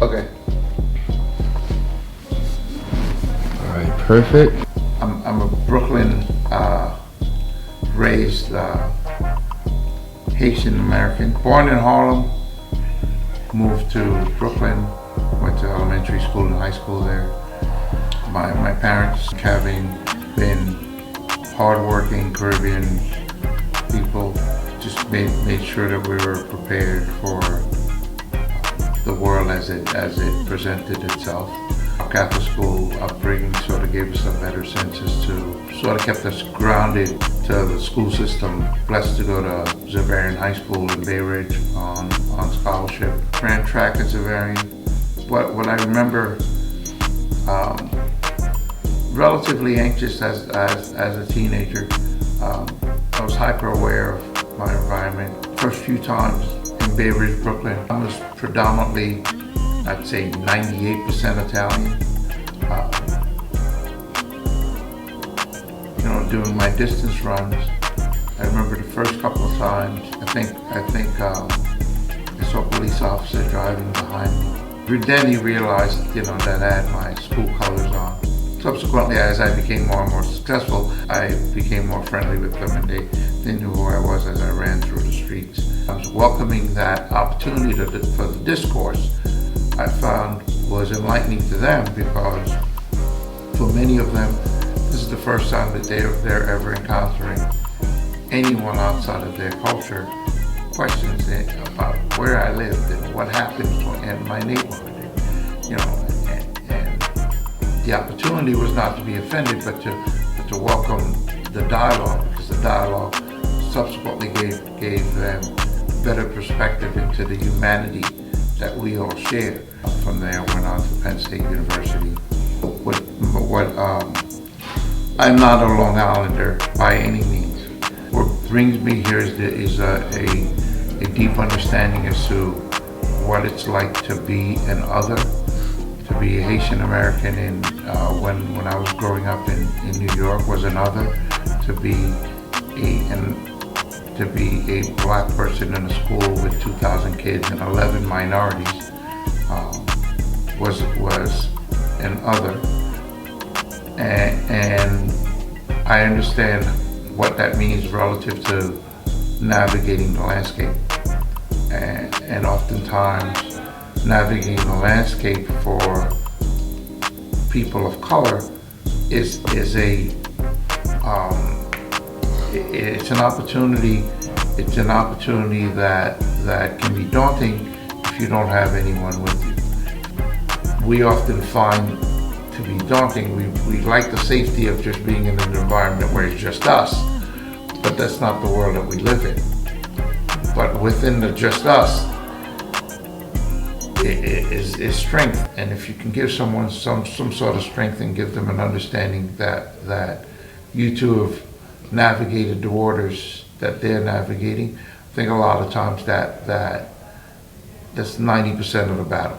Okay. All right, perfect. I'm a Brooklyn raised Haitian American. Born in Harlem, moved to Brooklyn, went to elementary school and high school there. My parents, having been hardworking Caribbean people, just made sure that we were prepared for the world as it presented itself. Our Catholic school upbringing sort of gave us a better senses to, sort of kept us grounded to the school system. Blessed to go to Xaverian High School in Bay Ridge on scholarship. Ran track at Xaverian. What I remember, relatively anxious as a teenager. I was hyper aware of my environment. First few times in Bay Ridge, Brooklyn, I was predominantly, I'd say 98% Italian. Doing my distance runs, I remember the first couple of times, I think I saw a police officer driving behind me. Then he realized, that I had my school colors on. Subsequently, as I became more and more successful, I became more friendly with them, and they knew who I was as I ran through the streets. I was welcoming that opportunity for the discourse. I found was enlightening to them, because for many of them, this is the first time that they're ever encountering anyone outside of their culture. Questions about where I lived and what happened in my neighborhood. And the opportunity was not to be offended, but to welcome the dialogue, because the dialogue subsequently gave them better perspective into the humanity that we all share. From there, went on to Penn State University. I'm not a Long Islander by any means. What brings me here is a deep understanding as to what it's like to be an other, to be a Haitian American when I was growing up in New York was an other, to be a black person in a school with 2,000 kids and 11 minorities was an other. And I understand what that means relative to navigating the landscape. And oftentimes, navigating the landscape for people of color is an opportunity. It's an opportunity that can be daunting if you don't have anyone with you. We often find to be daunting. We like the safety of just being in an environment where it's just us, but that's not the world that we live in. But within the just us is strength, and if you can give someone some sort of strength and give them an understanding that you too have navigated the waters that they're navigating, I think a lot of times that's 90% of the battle.